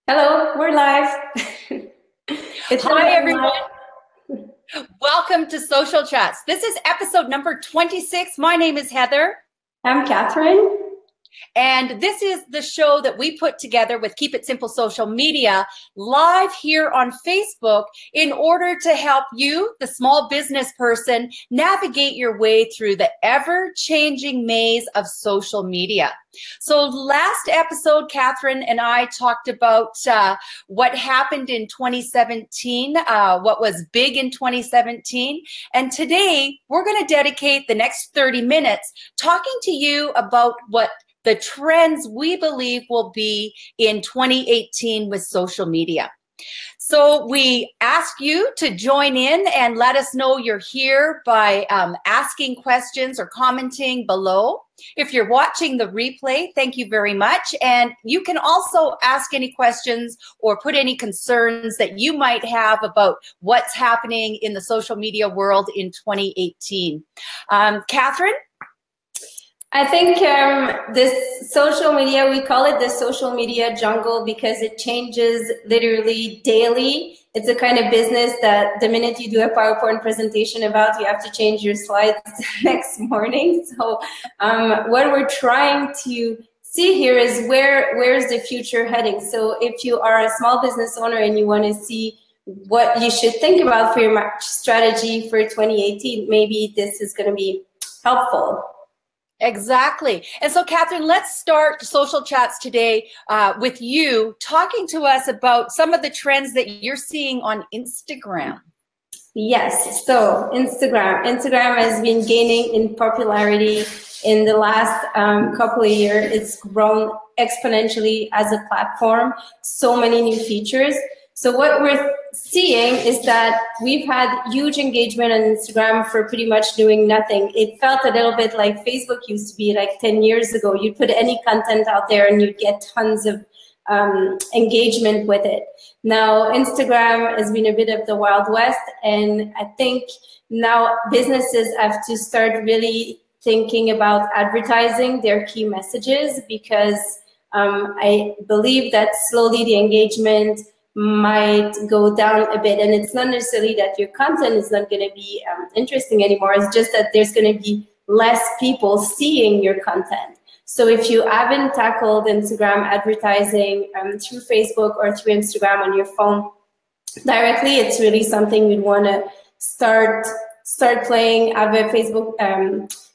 Hello, we're live. Hi, everyone. Welcome to Social Chats. This is episode number 26. My name is Heather. I'm Catherine. And this is the show that we put together with Keep It Simple Social Media live here on Facebook in order to help you, the small business person, navigate your way through the ever-changing maze of social media. So last episode, Catherine and I talked about what happened in 2017, what was big in 2017. And today, we're going to dedicate the next 30 minutes talking to you about what the trends we believe will be in 2018 with social media. So we ask you to join in and let us know you're here by asking questions or commenting below. If you're watching the replay, thank you very much. And you can also ask any questions or put any concerns that you might have about what's happening in the social media world in 2018. Catherine? I think this social media, we call it the social media jungle because it changes literally daily. It's a kind of business that the minute you do a PowerPoint presentation about, you have to change your slides next morning. So what we're trying to see here is where's the future heading. So if you are a small business owner and you want to see what you should think about for your strategy for 2018, maybe this is going to be helpful. Exactly. And so, Catherine, let's start Social Chats today with you talking to us about some of the trends that you're seeing on Instagram. Yes, so Instagram has been gaining in popularity in the last couple of years. It's grown exponentially as a platform, so many new features. So what we're seeing is that we've had huge engagement on Instagram for pretty much doing nothing. It felt a little bit like Facebook used to be like 10 years ago. You'd put any content out there and you'd get tons of engagement with it. Now, Instagram has been a bit of the Wild West, and I think now businesses have to start really thinking about advertising their key messages because I believe that slowly the engagement might go down a bit, and it's not necessarily that your content is not going to be interesting anymore. It's just that there's going to be less people seeing your content. So if you haven't tackled Instagram advertising through Facebook or through Instagram on your phone directly, it's really something you'd want to start playing. Have a Facebook,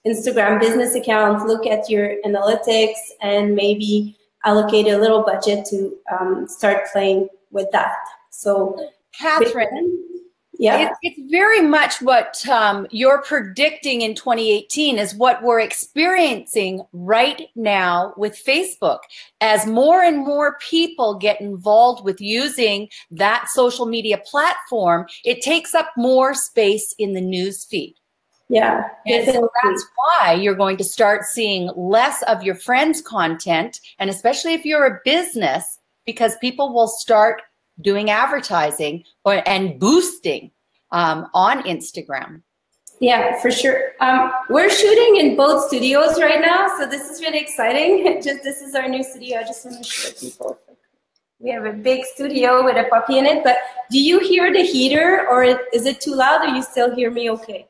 Instagram business account, look at your analytics, and maybe allocate a little budget to start playing with that. So, Catherine, yeah, it's very much what you're predicting in 2018 is what we're experiencing right now with Facebook. As more and more people get involved with using that social media platform, it takes up more space in the news feed. Yeah, and so that's why you're going to start seeing less of your friends' content, and especially if you're a business, because people will start doing advertising and boosting on Instagram. Yeah, for sure. We're shooting in both studios right now, so this is really exciting. This is our new studio. I just want to show people. We have a big studio with a puppy in it, but do you hear the heater, or is it too loud, or you still hear me okay?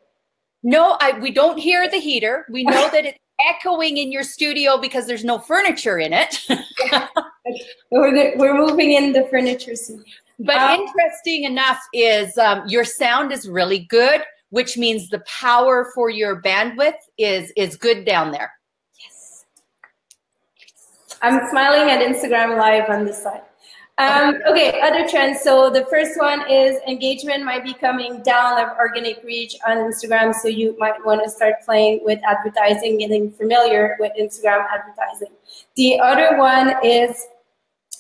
No, we don't hear the heater. We know that it's echoing in your studio because there's no furniture in it. We're moving in the furniture soon. But interesting enough is your sound is really good, which means the power for your bandwidth is good down there. Yes. I'm smiling at Instagram Live on this side. Okay, other trends. So the first one is engagement might be coming down of organic reach on Instagram. So you might want to start playing with advertising, getting familiar with Instagram advertising. The other one is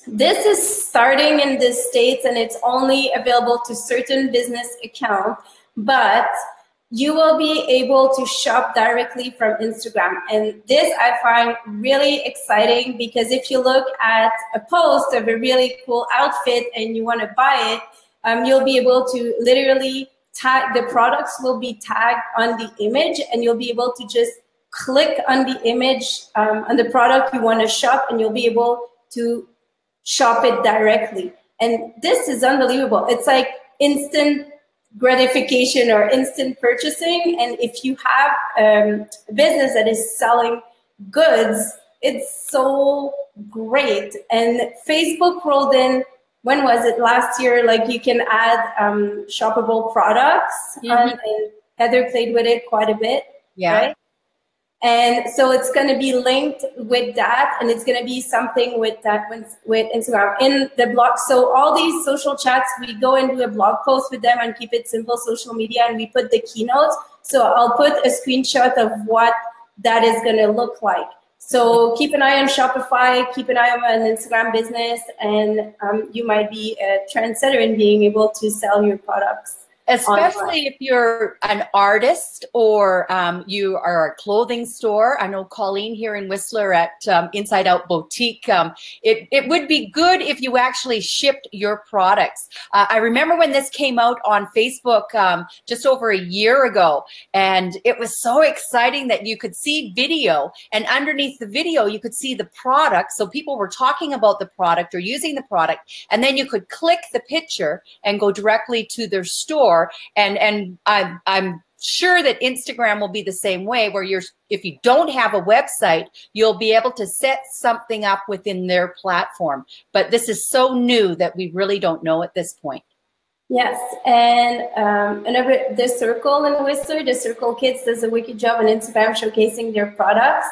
this is starting in the States and it's only available to certain business accounts, but you will be able to shop directly from Instagram. And this I find really exciting because if you look at a post of a really cool outfit and you want to buy it, you'll be able to literally tag, the products will be tagged on the image and you'll be able to just click on the image on the product you want to shop and you'll be able to shop it directly. And this is unbelievable. It's like instant gratification or instant purchasing. And if you have a business that is selling goods, it's so great. And Facebook rolled in, when was it, last year, like you can add shoppable products. And Heather played with it quite a bit, right? And so it's going to be linked with that, and it's going to be something with that with Instagram in the blog. So all these social chats, we go and do a blog post with them and Keep It Simple social media, and we put the keynotes. So I'll put a screenshot of what that is going to look like. So keep an eye on Shopify, keep an eye on an Instagram business, and you might be a trendsetter in being able to sell your products. Especially if you're an artist or you are a clothing store. I know Colleen here in Whistler at Inside Out Boutique. It would be good if you actually shipped your products. I remember when this came out on Facebook just over a year ago, and it was so exciting that you could see video, and underneath the video you could see the product. So people were talking about the product or using the product, and then you could click the picture and go directly to their store. And I'm sure that Instagram will be the same way, where if you don't have a website, you'll be able to set something up within their platform. But this is so new that we really don't know at this point. Yes, and the Circle in Whistler, the Circle Kids does a wicked job on Instagram showcasing their products.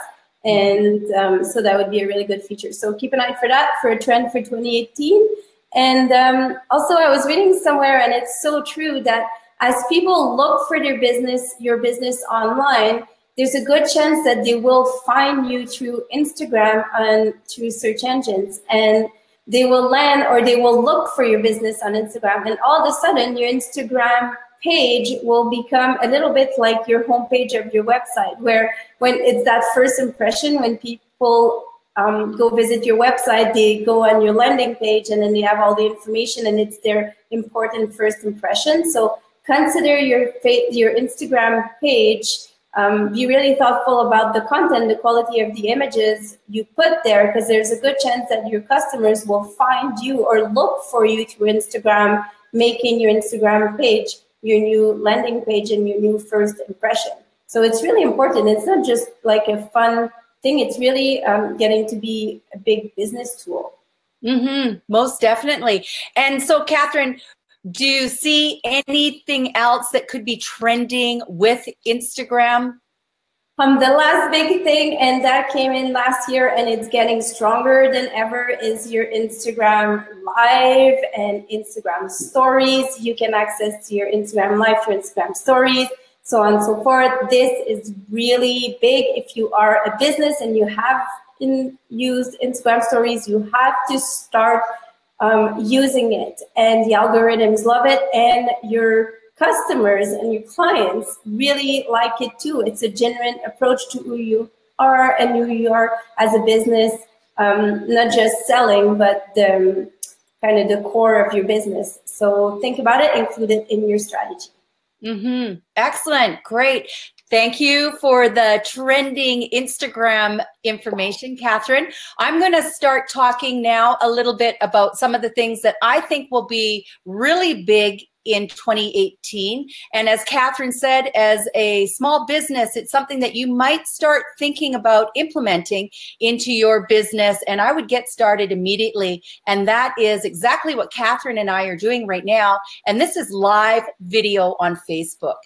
And so that would be a really good feature. So keep an eye for that, for a trend for 2018. And also I was reading somewhere, and it's so true, that as people look for your business online, there's a good chance that they will find you through Instagram and through search engines, and they will land, or they will look for your business on Instagram, and all of a sudden your Instagram page will become a little bit like your homepage of your website, where when it's that first impression, when people go visit your website, they go on your landing page, and then they have all the information, and it's their important first impression. So consider your Instagram page. Be really thoughtful about the content, the quality of the images you put there, because there's a good chance that your customers will find you or look for you through Instagram, making your Instagram page your new landing page and your new first impression. So it's really important. It's not just like a fun thing. It's really getting to be a big business tool. Most definitely. And so, Catherine, do you see anything else that could be trending with Instagram? The last big thing, and that came in last year, and it's getting stronger than ever, is your Instagram Live and Instagram Stories. You can access your Instagram Live through Instagram Stories, so on and so forth. This is really big. If you are a business and you have used Instagram Stories, you have to start using it, and the algorithms love it, and your customers and your clients really like it too. It's a genuine approach to who you are and who you are as a business, not just selling, but the kind of the core of your business. So think about it, include it in your strategy. Excellent, great. Thank you for the trending Instagram information, Catherine. I'm going to start talking now a little bit about some of the things that I think will be really big in 2018. And as Catherine said, as a small business, it's something that you might start thinking about implementing into your business. And I would get started immediately. And that is exactly what Catherine and I are doing right now. And this is live video on Facebook.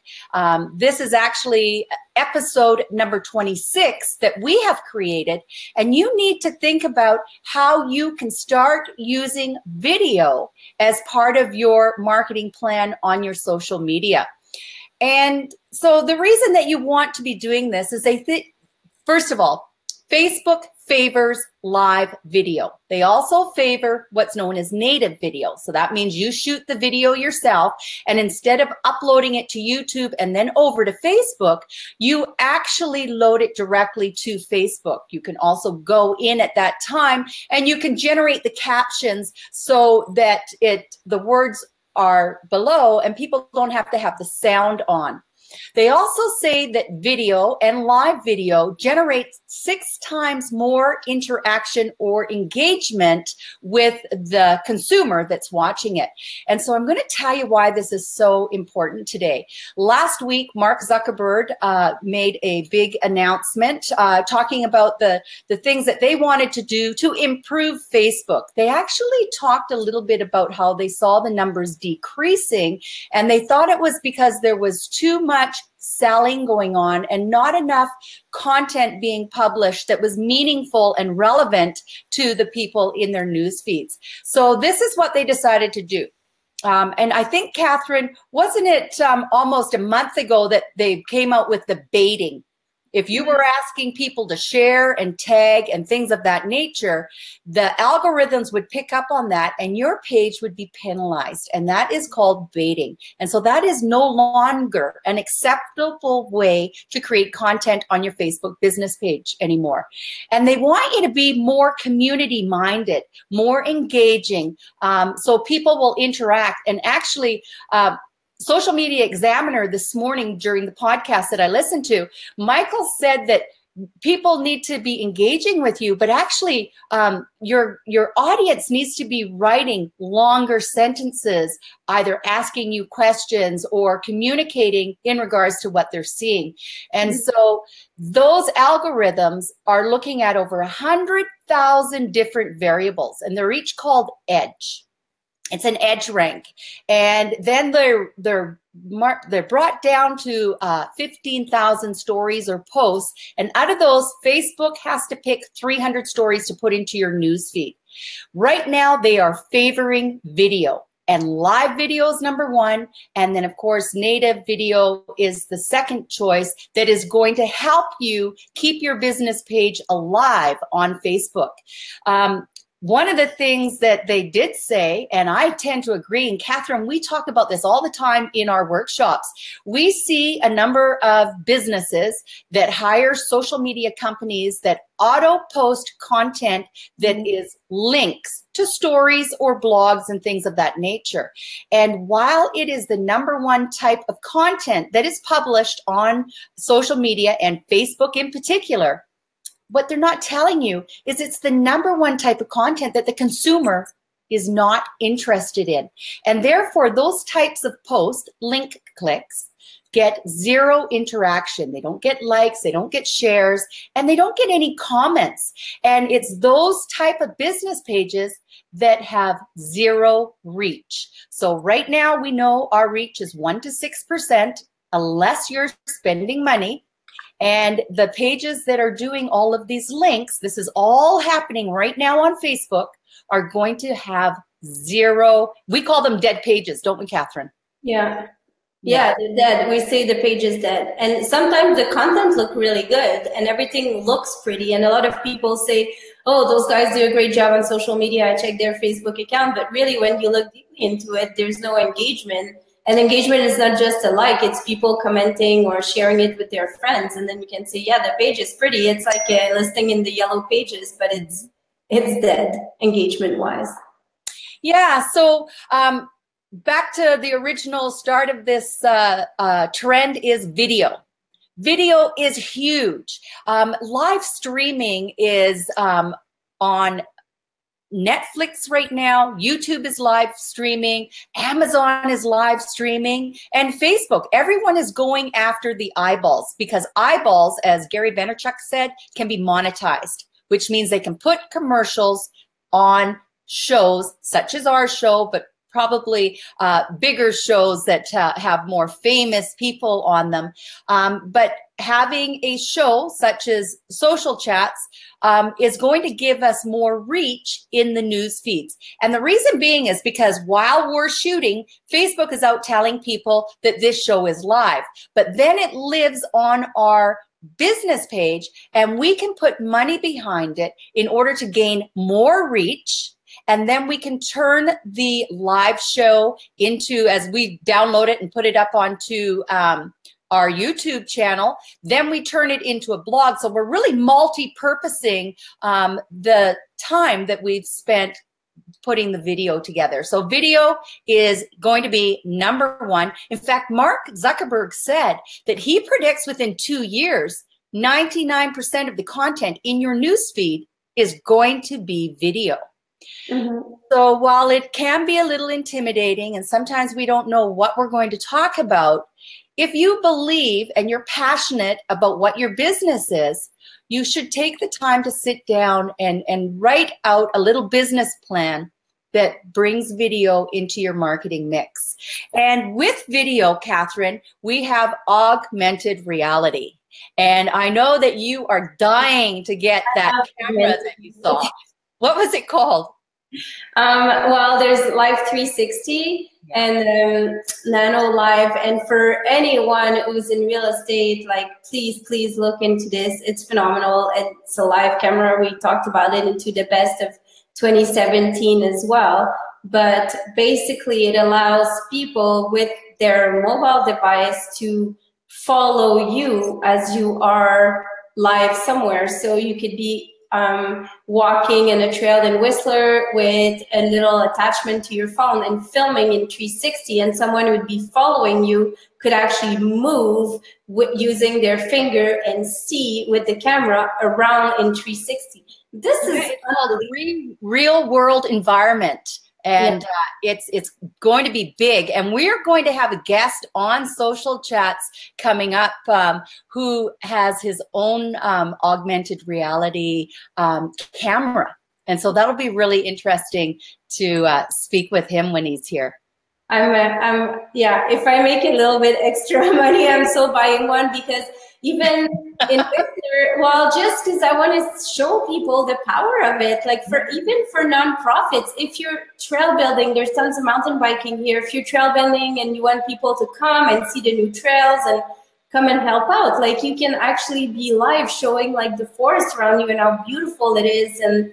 This is actually episode number 26 that we have created. And you need to think about how you can start using video as part of your marketing plan on your social media. And so the reason that you want to be doing this is first of all, Facebook favors live video. They also favor what's known as native video. So that means you shoot the video yourself, and instead of uploading it to YouTube and then over to Facebook, you actually load it directly to Facebook. You can also go in at that time and you can generate the captions so that the words are below and people don't have to have the sound on. They also say that video and live video generates 6 times more interaction or engagement with the consumer that's watching it. And so I'm going to tell you why this is so important today. Last week, Mark Zuckerberg made a big announcement talking about the things that they wanted to do to improve Facebook. They actually talked a little bit about how they saw the numbers decreasing, and they thought it was because there was too much selling going on and not enough content being published that was meaningful and relevant to the people in their news feeds. So this is what they decided to do. And I think, Catherine, wasn't it almost a month ago that they came out with the baiting? If you were asking people to share and tag and things of that nature, the algorithms would pick up on that and your page would be penalized. And that is called baiting. And so that is no longer an acceptable way to create content on your Facebook business page anymore. And they want you to be more community minded, more engaging, so people will interact. And actually, Social Media Examiner this morning during the podcast that I listened to, Michael said that people need to be engaging with you, but actually your audience needs to be writing longer sentences, either asking you questions or communicating in regards to what they're seeing. And so those algorithms are looking at over 100,000 different variables, and they're each called edge. It's an edge rank, and then they're brought down to 15,000 stories or posts, and out of those, Facebook has to pick 300 stories to put into your news feed. Right now, they are favoring video, and live video is number 1, and then of course native video is the second choice that is going to help you keep your business page alive on Facebook. One of the things that they did say, and I tend to agree, and Catherine, we talk about this all the time in our workshops. We see a number of businesses that hire social media companies that auto-post content that is links to stories or blogs and things of that nature. And while it is the #1 type of content that is published on social media and Facebook in particular, what they're not telling you is it's the #1 type of content that the consumer is not interested in. And therefore, those types of posts, link clicks, get 0 interaction. They don't get likes, they don't get shares, and they don't get any comments. And it's those type of business pages that have 0 reach. So right now, we know our reach is 1 to 6%, unless you're spending money. And the pages that are doing all of these links, this is all happening right now on Facebook, are going to have 0. We call them dead pages, don't we, Catherine? Yeah. Yeah, they're dead. We say the page is dead. And sometimes the content look really good and everything looks pretty. And a lot of people say, oh, those guys do a great job on social media. I check their Facebook account. But really, when you look deeply into it, there's no engagement. And engagement is not just a like, it's people commenting or sharing it with their friends. And then you can say, yeah, the page is pretty. It's like a listing in the yellow pages, but it's dead engagement-wise. Yeah, so back to the original start of this trend is video. Video is huge. Live streaming is on Netflix right now, YouTube is live streaming, Amazon is live streaming, and Facebook. Everyone is going after the eyeballs because eyeballs, as Gary Vaynerchuk said, can be monetized, which means they can put commercials on shows such as our show, but probably bigger shows that have more famous people on them. But having a show such as Social Chats is going to give us more reach in the news feeds. And the reason being is because while we're shooting, Facebook is out telling people that this show is live. But then it lives on our business page and we can put money behind it in order to gain more reach. And then we can turn the live show into, as we download it and put it up onto our YouTube channel, then we turn it into a blog. So we're really multi-purposing the time that we've spent putting the video together. So video is going to be number one. In fact, Mark Zuckerberg said that he predicts within 2 years, 99% of the content in your newsfeed is going to be video. Mm-hmm. So while it can be a little intimidating and sometimes we don't know what we're going to talk about, if you believe and you're passionate about what your business is, you should take the time to sit down and write out a little business plan that brings video into your marketing mix. And with video, Catherine, we have augmented reality. And I know that you are dying to get that camera that you saw. What was it called? Well, there's Live 360 and Nano Live. And for anyone who's in real estate, like, please look into this. It's phenomenal. It's a live camera. We talked about it into the best of 2017 as well. But basically, it allows people with their mobile device to follow you as you are live somewhere. So you could be walking in a trail in Whistler with a little attachment to your phone and filming in 360, and someone would be following you, could actually move using their finger and see with the camera around in 360. This is called real world environment. And it's going to be big. And we're going to have a guest on Social Chats coming up who has his own augmented reality camera. And so that'll be really interesting to speak with him when he's here. Yeah, if I make a little bit extra money, I'm still buying one, because even in Whistler, well, just because I want to show people the power of it, like even for nonprofits, if you're trail building, there's tons of mountain biking here. If you're trail building and you want people to come and see the new trails and come and help out, like, you can actually be live showing like the forest around you and how beautiful it is, and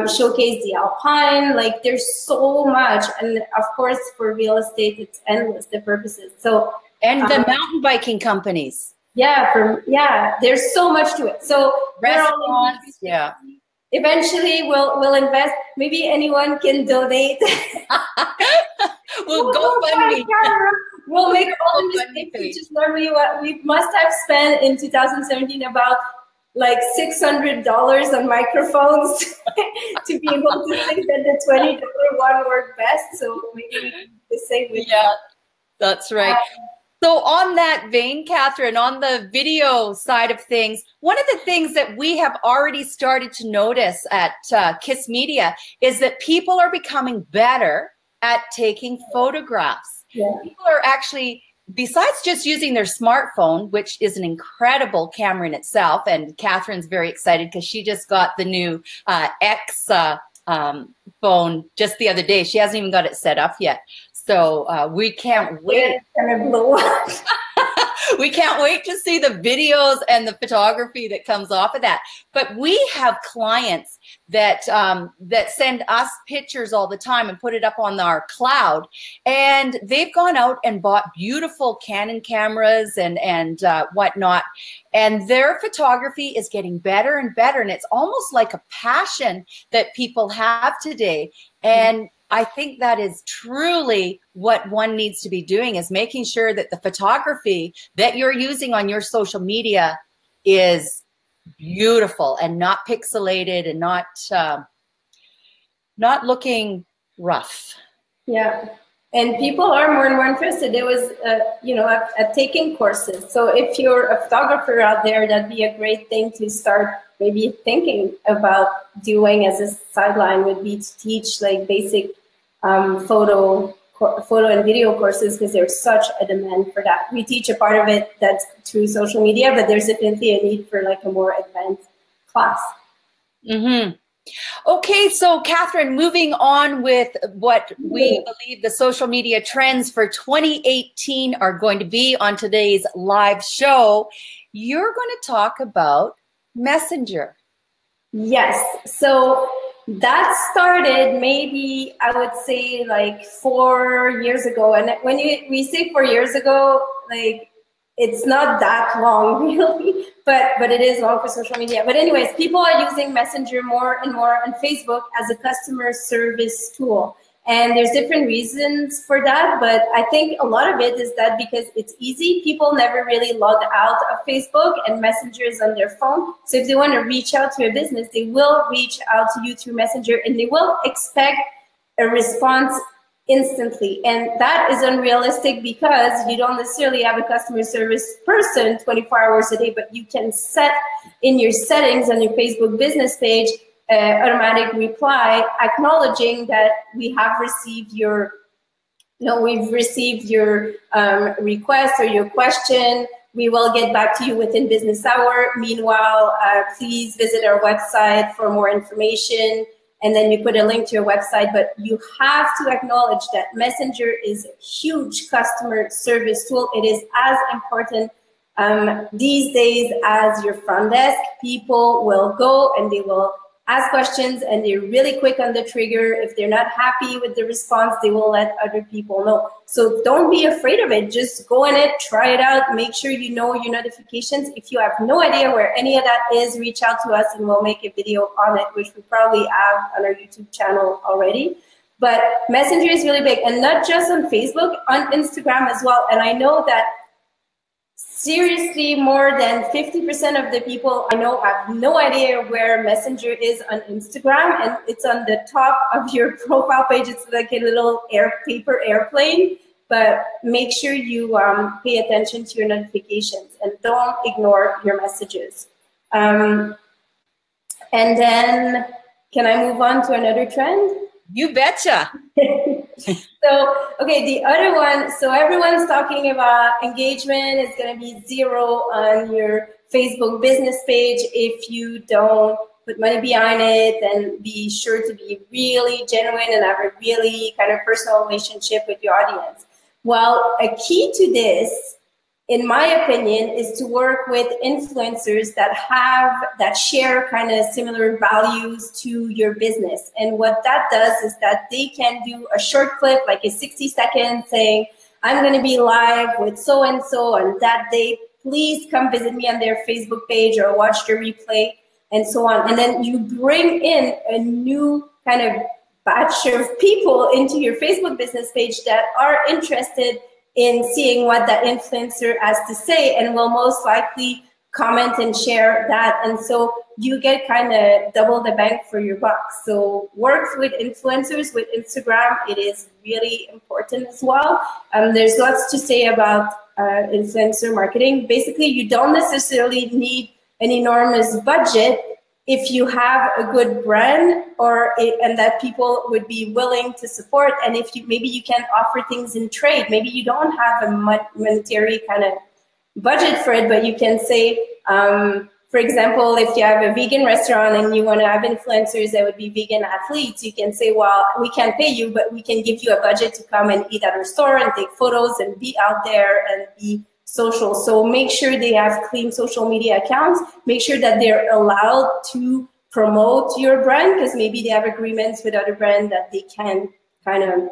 showcase the alpine. Like, there's so much. And of course, for real estate, it's endless, the purposes. So, and the mountain biking companies. Yeah, there's so much to it. So restaurants, eventually we'll invest. Maybe anyone can donate. We'll go fund me. We'll make all the mistakes, which is normally what we must have spent in 2017, about like $600 on microphones to be able to think that the $20 one worked best. So maybe we can do the same with that. That's right. So on that vein, Catherine, on the video side of things, one of the things that we have already started to notice at KISS Media is that people are becoming better at taking photographs. Yeah. People are actually, besides just using their smartphone, which is an incredible camera in itself, and Catherine's very excited because she just got the new X phone just the other day. She hasn't even got it set up yet. So we can't wait. We can't wait to see the videos and the photography that comes off of that. But we have clients that that send us pictures all the time and put it up on our cloud. And they've gone out and bought beautiful Canon cameras and whatnot. And their photography is getting better and better. And it's almost like a passion that people have today. And I think that is truly what one needs to be doing, is making sure that the photography that you're using on your social media is beautiful and not pixelated and not looking rough. Yeah. And people are more and more interested. There was, at taking courses. So if you're a photographer out there, that'd be a great thing to start maybe thinking about doing as a sideline, would be to teach like basic photo and video courses, because there's such a demand for that. We teach a part of it that's through social media, but there's definitely a need for like a more advanced class. Mm-hmm. Okay, so Catherine, moving on with what we believe the social media trends for 2018 are going to be on today's live show, you're going to talk about Messenger. Yes, so that started maybe, I would say, like 4 years ago. And when we say 4 years ago, like, it's not that long really, but it is long for social media. But anyways, people are using Messenger more and more on Facebook as a customer service tool. And there's different reasons for that, but I think a lot of it is that because it's easy, people never really log out of Facebook, and Messenger is on their phone. So if they want to reach out to a business, they will reach out to you through Messenger, and they will expect a response instantly. And that is unrealistic because you don't necessarily have a customer service person 24 hours a day, but you can set in your settings on your Facebook business page automatic reply acknowledging that we have received your, we've received your request or your question. We will get back to you within business hour. Meanwhile, please visit our website for more information. And then you put a link to your website, but you have to acknowledge that Messenger is a huge customer service tool. It is as important these days as your front desk. People will go and they will ask questions, and they're really quick on the trigger. If they're not happy with the response, they will let other people know. So don't be afraid of it. Just go in it, try it out, make sure you know your notifications. If you have no idea where any of that is, reach out to us and we'll make a video on it, which we probably have on our YouTube channel already. But Messenger is really big, and not just on Facebook, on Instagram as well. And I know that seriously, more than 50% of the people I know have no idea where Messenger is on Instagram, and it's on the top of your profile page. It's like a little paper airplane, but make sure you pay attention to your notifications and don't ignore your messages. And then, can I move on to another trend? You betcha. So, okay, the other one, so everyone's talking about engagement is going to be 0 on your Facebook business page if you don't put money behind it and be sure to be really genuine and have a really kind of personal relationship with your audience. Well, a key to this, in my opinion, is to work with influencers that share kind of similar values to your business. And what that does is that they can do a short clip, like a 60-second saying, I'm going to be live with so-and-so on that day. Please come visit me on their Facebook page or watch the replay and so on. And then you bring in a new kind of batch of people into your Facebook business page that are interested in seeing what that influencer has to say and will most likely comment and share that. And so you get kind of double the bang for your buck. So work with influencers with Instagram. It is really important as well. There's lots to say about influencer marketing. Basically, you don't necessarily need an enormous budget if you have a good brand and that people would be willing to support, and if you maybe you can offer things in trade. Maybe you don't have a monetary kind of budget for it, but you can say, for example, if you have a vegan restaurant and you want to have influencers that would be vegan athletes, you can say, well, we can't pay you, but we can give you a budget to come and eat at our store and take photos and be out there and be social. So make sure they have clean social media accounts. Make sure that they're allowed to promote your brand, because maybe they have agreements with other brands that they can kind of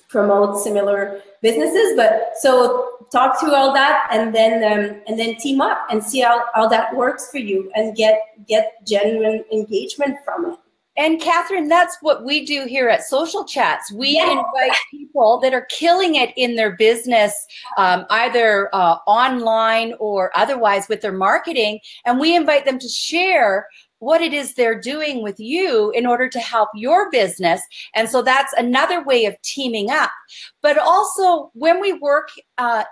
promote similar businesses. But so talk through all that and then team up and see how that works for you and get genuine engagement from it. And Catherine, that's what we do here at Social Chats. We invite people that are killing it in their business, either online or otherwise with their marketing, and we invite them to share what it is they're doing with you in order to help your business. And so that's another way of teaming up. But also when we work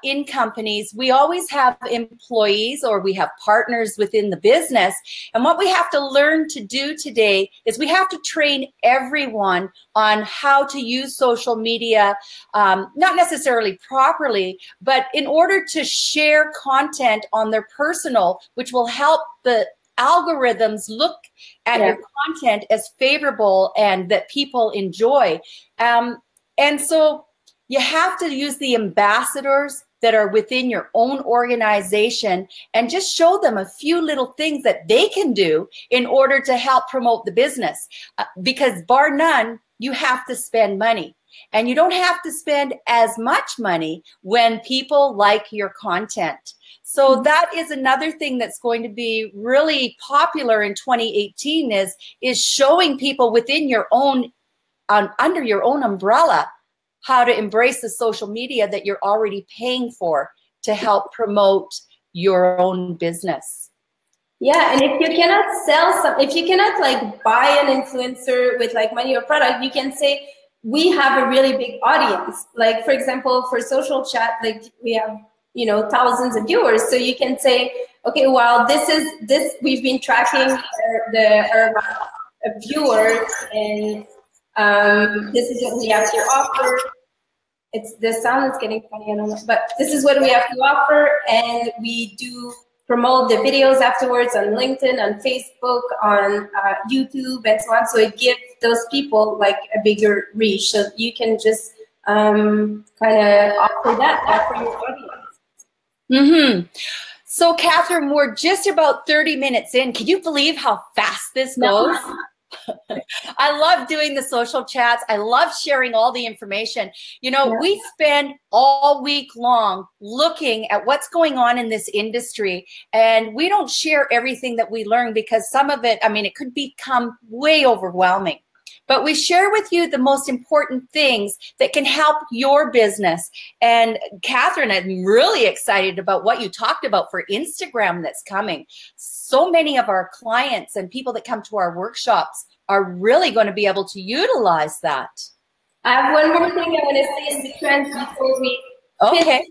in companies, we always have employees or we have partners within the business. And what we have to learn to do today is we have to train everyone on how to use social media, not necessarily properly, but in order to share content on their personal, which will help the algorithms look at your content as favorable and that people enjoy. And so you have to use the ambassadors that are within your own organization and just show them a few little things that they can do in order to help promote the business. Because bar none, you have to spend money. And you don't have to spend as much money when people like your content. So that is another thing that's going to be really popular in 2018 is showing people within your own, under your own umbrella, how to embrace the social media that you're already paying for to help promote your own business. Yeah, and if you cannot sell if you cannot like buy an influencer with like money or product, you can say, we have a really big audience. Like, for example, for social chat, like we have, you know, thousands of viewers. So you can say, okay, well, we've been tracking our viewers, and this is what we have to offer. The sound is getting funny, I don't know, but this is what we have to offer, and we do promote the videos afterwards on LinkedIn, on Facebook, on YouTube, and so on. So it gives those people like a bigger reach. So you can just kind of offer that for your audience. So Catherine, we're just about 30 minutes in. Can you believe how fast this goes? No. I love doing the social chats. I love sharing all the information. You know, we spend all week long looking at what's going on in this industry, and we don't share everything that we learn because some of it, I mean, it could become way overwhelming. But we share with you the most important things that can help your business. And Catherine, I'm really excited about what you talked about for Instagram that's coming. So many of our clients and people that come to our workshops are really going to be able to utilize that. I have one more thing I want to say in the trends before we finish.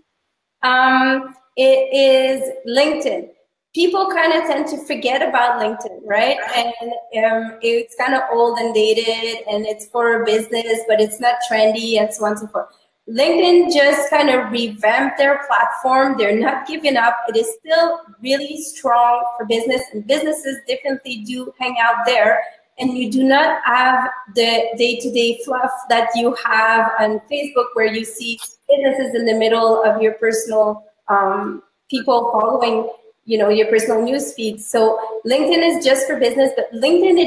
It is LinkedIn. People kind of tend to forget about LinkedIn, right? And it's kind of old and dated, and it's for business, but it's not trendy, and so on and so forth. LinkedIn just kind of revamped their platform. They're not giving up. It is still really strong for business, and businesses definitely do hang out there. And you do not have the day-to-day fluff that you have on Facebook, where you see businesses in the middle of your personal people following, you know, your personal news feed. So LinkedIn is just for business, but LinkedIn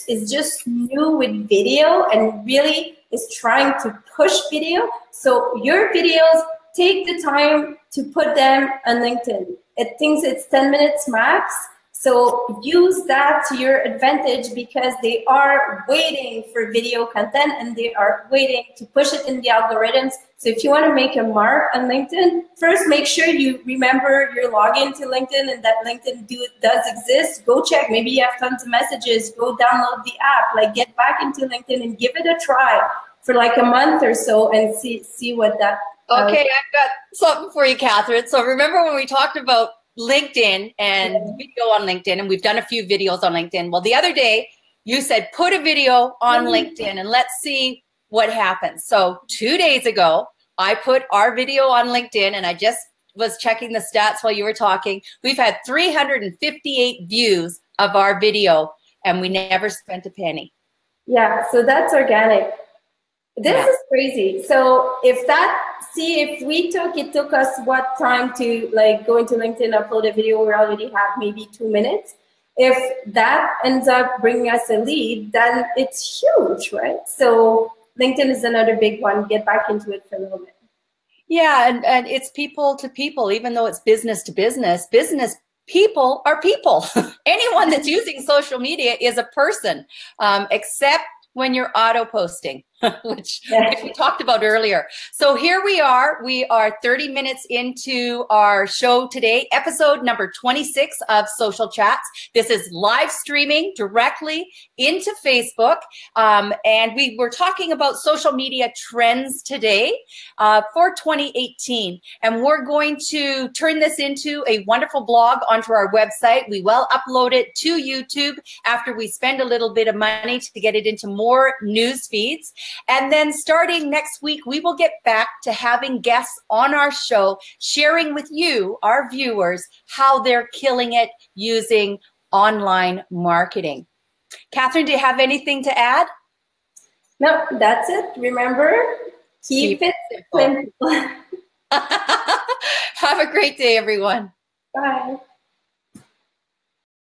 is just new with video and really is trying to push video. So your videos, take the time to put them on LinkedIn. It thinks it's 10 minutes max. So use that to your advantage, because they are waiting for video content and they are waiting to push it in the algorithms. So if you want to make a mark on LinkedIn, first make sure you remember your login to LinkedIn and that LinkedIn does exist. Go check. Maybe you have tons of messages. Go download the app. Like, get back into LinkedIn and give it a try for like a month or so and see what that. Okay, I've got something for you, Catherine. So remember when we talked about LinkedIn and video on LinkedIn, and we've done a few videos on LinkedIn. Well, the other day you said, put a video on LinkedIn and let's see what happens. So 2 days ago, I put our video on LinkedIn, and I just was checking the stats while you were talking. We've had 358 views of our video, and we never spent a penny. Yeah, so that's organic. This is crazy. So if it took us what time to like go into LinkedIn, upload a video, we already have maybe 2 minutes. If that ends up bringing us a lead, then it's huge, right? So LinkedIn is another big one. Get back into it for a little bit. Yeah, and it's people to people, even though it's business to business. Business people are people. Anyone that's using social media is a person, except when you're auto posting, which we talked about earlier. So here we are 30 minutes into our show today, episode number 26 of Social Chats. This is live streaming directly into Facebook. And we were talking about social media trends today for 2018. And we're going to turn this into a wonderful blog onto our website. We will upload it to YouTube after we spend a little bit of money to get it into more news feeds. And then starting next week, we will get back to having guests on our show, sharing with you, our viewers, how they're killing it using online marketing. Catherine, do you have anything to add? No, that's it. Remember, keep it simple. Have a great day, everyone. Bye.